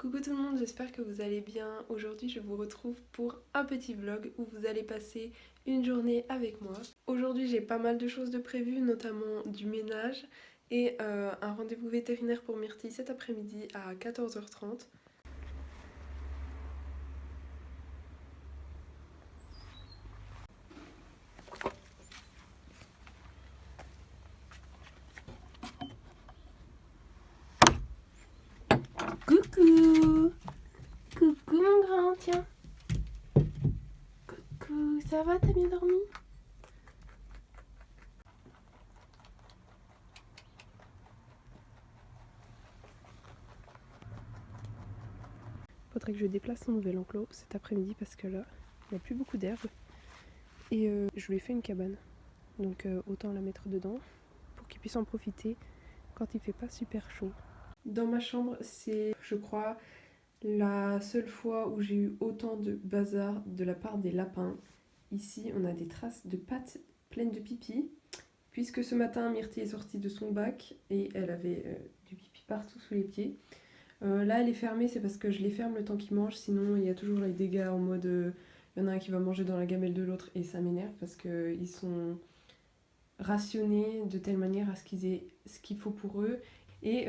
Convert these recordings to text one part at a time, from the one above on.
Coucou tout le monde, j'espère que vous allez bien. Aujourd'hui je vous retrouve pour un petit vlog où vous allez passer une journée avec moi. Aujourd'hui j'ai pas mal de choses de prévues, notamment du ménage et un rendez-vous vétérinaire pour Myrtille cet après-midi à 14h30. Coucou! Coucou mon grand, tiens! Coucou, ça va, t'as bien dormi? Faudrait que je déplace son nouvel enclos cet après-midi parce que là, il n'y a plus beaucoup d'herbe. Et je lui ai fait une cabane. Donc autant la mettre dedans pour qu'il puisse en profiter quand il fait pas super chaud. Dans ma chambre, c'est, je crois, la seule fois où j'ai eu autant de bazar de la part des lapins. Ici, on a des traces de pattes pleines de pipi. Puisque ce matin, Myrtille est sortie de son bac et elle avait du pipi partout sous les pieds. Là, elle est fermée, c'est parce que je les ferme le temps qu'ils mangent. Sinon, il y a toujours les dégâts en mode... il y en a un qui va manger dans la gamelle de l'autre et ça m'énerve parce qu'ils sont rationnés de telle manière à ce qu'ils aient ce qu'il faut pour eux. Et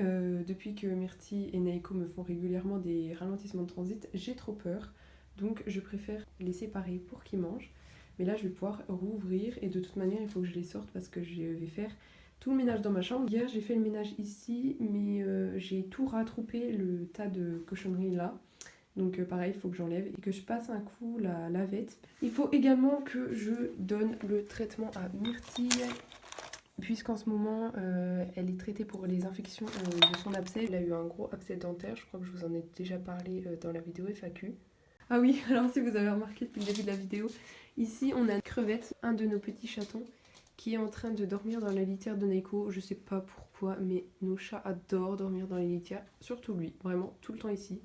depuis que Myrtille et Naiko me font régulièrement des ralentissements de transit, j'ai trop peur. Donc je préfère les séparer pour qu'ils mangent. Mais là je vais pouvoir rouvrir et de toute manière il faut que je les sorte parce que je vais faire tout le ménage dans ma chambre. Hier j'ai fait le ménage ici mais j'ai tout rattroupé le tas de cochonneries là. Donc pareil, il faut que j'enlève et que je passe un coup la lavette. Il faut également que je donne le traitement à Myrtille puisqu'en ce moment elle est traitée pour les infections de son abcès. Elle a eu un gros abcès dentaire, je crois que je vous en ai déjà parlé dans la vidéo FAQ. Ah oui, alors si vous avez remarqué depuis le début de la vidéo, ici on a une crevette, un de nos petits chatons, qui est en train de dormir dans la litière de Neko. Je sais pas pourquoi, mais nos chats adorent dormir dans les litières, surtout lui, vraiment tout le temps ici.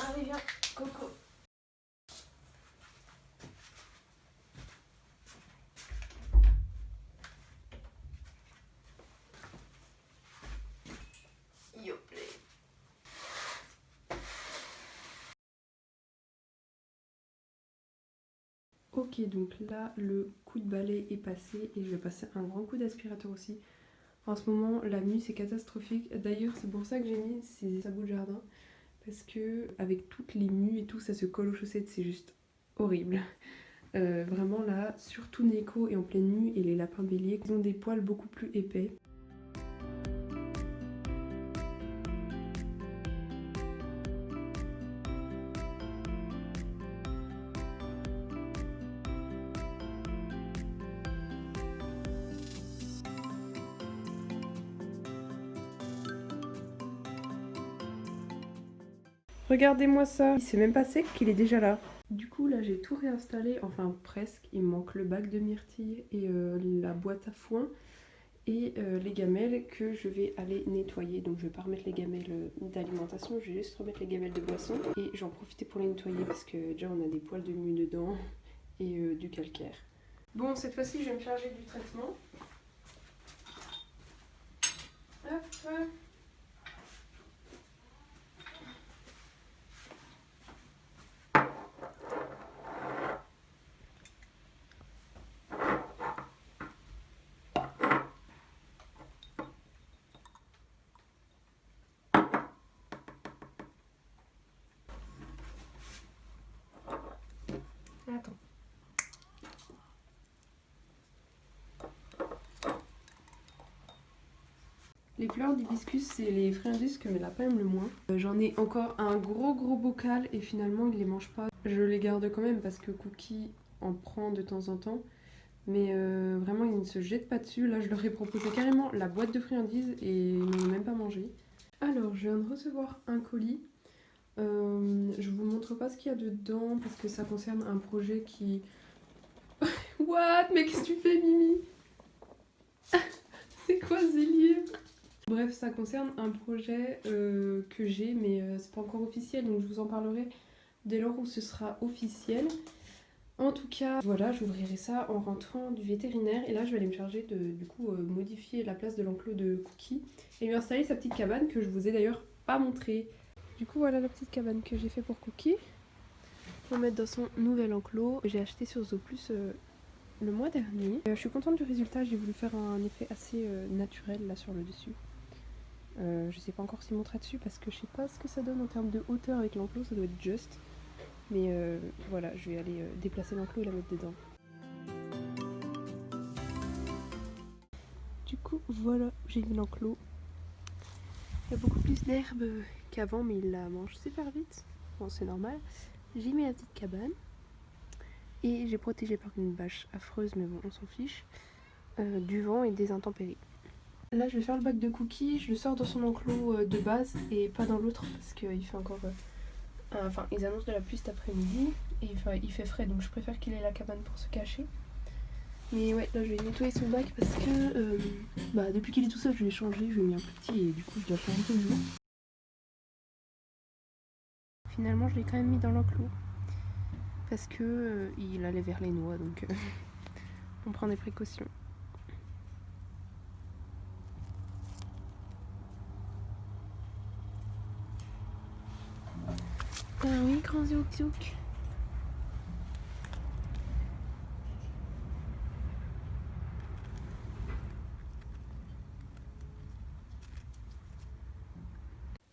Allez viens, Coco. Yoplait. Ok, donc là le coup de balai est passé et je vais passer un grand coup d'aspirateur aussi. En ce moment la mue c'est catastrophique. D'ailleurs c'est pour ça que j'ai mis ces sabots de jardin. Parce que avec toutes les mues et tout ça se colle aux chaussettes, c'est juste horrible. Vraiment là, surtout Neko est en pleine mue et les lapins béliers ils ont des poils beaucoup plus épais. Regardez-moi ça, c'est même pas sec qu'il est déjà là. Du coup là j'ai tout réinstallé, enfin presque, il me manque le bac de myrtille et la boîte à foin et les gamelles que je vais aller nettoyer. Donc je vais pas remettre les gamelles d'alimentation, je vais juste remettre les gamelles de boisson et j'en profiter pour les nettoyer parce que déjà on a des poils de mue dedans et du calcaire. Bon cette fois-ci je vais me charger du traitement. Hop. Attends. Les fleurs d'hibiscus, c'est les friandises que mes lapins aiment le moins. J'en ai encore un gros bocal et finalement ils les mangent pas. Je les garde quand même parce que Cookie en prend de temps en temps. Mais vraiment ils ne se jettent pas dessus. Là je leur ai proposé carrément la boîte de friandises et ils n'ont même pas mangé. Alors je viens de recevoir un colis. Je vous montre pas ce qu'il y a dedans parce que ça concerne un projet qui... What? Mais qu'est-ce que tu fais Mimi? C'est quoi ce livre? Bref, ça concerne un projet que j'ai, mais c'est pas encore officiel, donc je vous en parlerai dès lors où ce sera officiel. En tout cas, voilà, j'ouvrirai ça en rentrant du vétérinaire et là je vais aller me charger de du coup modifier la place de l'enclos de Cookie et lui installer sa petite cabane que je vous ai d'ailleurs pas montrée. Du coup voilà la petite cabane que j'ai fait pour Cookie. Pour mettre dans son nouvel enclos. J'ai acheté sur Zooplus le mois dernier. Je suis contente du résultat, j'ai voulu faire un effet assez naturel là sur le dessus. Je sais pas encore s'il montera dessus parce que je sais pas ce que ça donne en termes de hauteur avec l'enclos, ça doit être juste. Mais voilà, je vais aller déplacer l'enclos et la mettre dedans. Du coup, voilà, j'ai mis l'enclos. Il y a beaucoup plus d'herbe qu'avant, mais il la mange super vite. Bon, c'est normal. J'ai mis la petite cabane. Et j'ai protégé par une bâche affreuse, mais bon, on s'en fiche, du vent et des intempéries. Là, je vais faire le bac de Cookie. Je le sors dans son enclos de base et pas dans l'autre parce qu'il fait encore... Enfin, ils annoncent de la pluie cet après-midi et il fait frais, donc je préfère qu'il ait la cabane pour se cacher. Mais ouais, là je vais nettoyer son bac parce que depuis qu'il est tout seul, je l'ai changé, je lui ai mis un plus petit et du coup je dois faire un peu le jour. Finalement, je l'ai quand même mis dans l'enclos parce que il allait vers les noix, donc on prend des précautions. Ah oui, grand zouk zouk.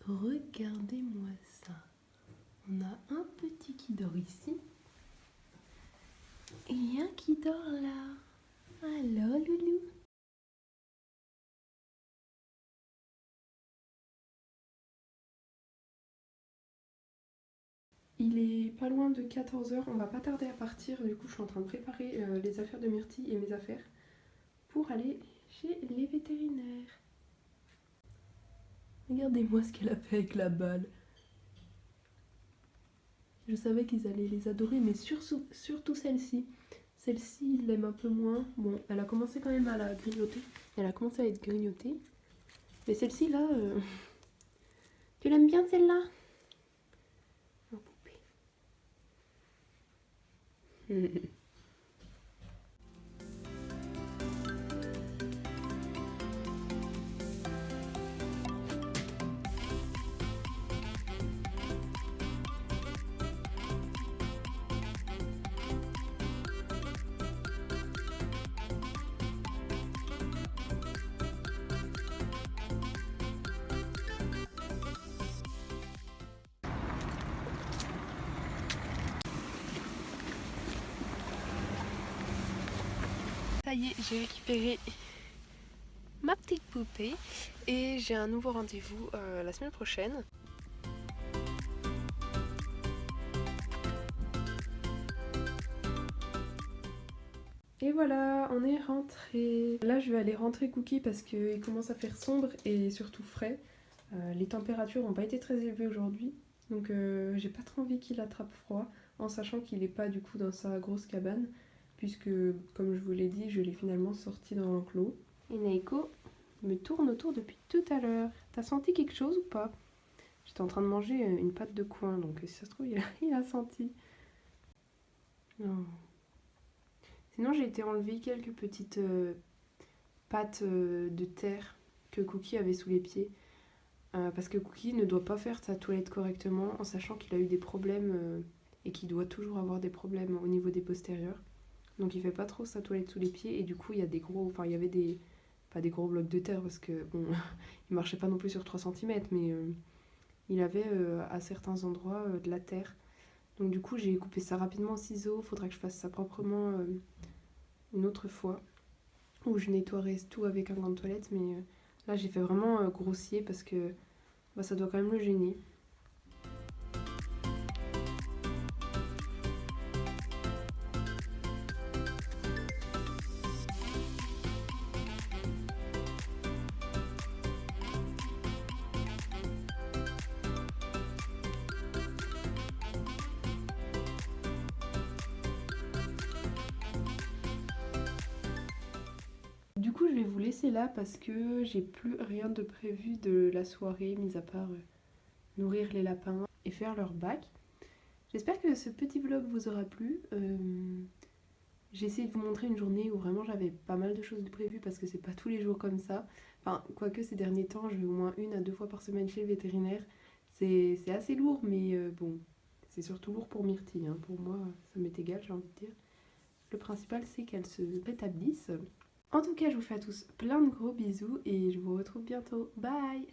Regardez-moi ça. On a un petit qui dort ici et un qui dort là. Alors, loulou. Il est pas loin de 14 h, on va pas tarder à partir, du coup je suis en train de préparer les affaires de Myrtille et mes affaires pour aller chez les vétérinaires. Regardez-moi ce qu'elle a fait avec la balle. Je savais qu'ils allaient les adorer, mais surtout celle-ci. Celle-ci, il l'aime un peu moins. Bon, elle a commencé quand même à la grignoter. Elle a commencé à être grignotée. Mais celle-ci, là... Tu l'aimes bien, celle-là? Oh, poupée. Ça y est, j'ai récupéré ma petite poupée et j'ai un nouveau rendez-vous la semaine prochaine. Et voilà, on est rentré. Là, je vais aller rentrer Cookie parce qu'il commence à faire sombre et surtout frais. Les températures n'ont pas été très élevées aujourd'hui, donc j'ai pas trop envie qu'il attrape froid, en sachant qu'il n'est pas du coup dans sa grosse cabane, puisque comme je vous l'ai dit, je l'ai finalement sorti dans l'enclos. Et Naiko me tourne autour depuis tout à l'heure. T'as senti quelque chose ou pas? J'étais en train de manger une pâte de coin, donc si ça se trouve, il a senti. Non. Sinon, j'ai été enlever quelques petites pattes de terre que Cookie avait sous les pieds. Parce que Cookie ne doit pas faire sa toilette correctement en sachant qu'il a eu des problèmes et qu'il doit toujours avoir des problèmes au niveau des postérieurs. Donc il fait pas trop sa toilette sous les pieds et du coup il y a des gros, enfin il y avait des, pas des gros blocs de terre parce que bon, il marchait pas non plus sur 3 cm mais il avait à certains endroits de la terre. Donc du coup j'ai coupé ça rapidement au ciseau, faudra que je fasse ça proprement une autre fois où je nettoierai tout avec un gant de toilette mais là j'ai fait vraiment grossier parce que ça doit quand même le gêner. Du coup je vais vous laisser là parce que j'ai plus rien de prévu de la soirée, mis à part nourrir les lapins et faire leur bac. J'espère que ce petit vlog vous aura plu. J'ai essayé de vous montrer une journée où vraiment j'avais pas mal de choses de prévues parce que c'est pas tous les jours comme ça. Enfin, quoique ces derniers temps, je vais au moins 1 à 2 fois par semaine chez le vétérinaire. C'est assez lourd, mais bon, c'est surtout lourd pour Myrtille, hein. Pour moi, ça m'est égal, j'ai envie de dire. Le principal, c'est qu'elle se rétablisse. En tout cas, je vous fais à tous plein de gros bisous et je vous retrouve bientôt. Bye!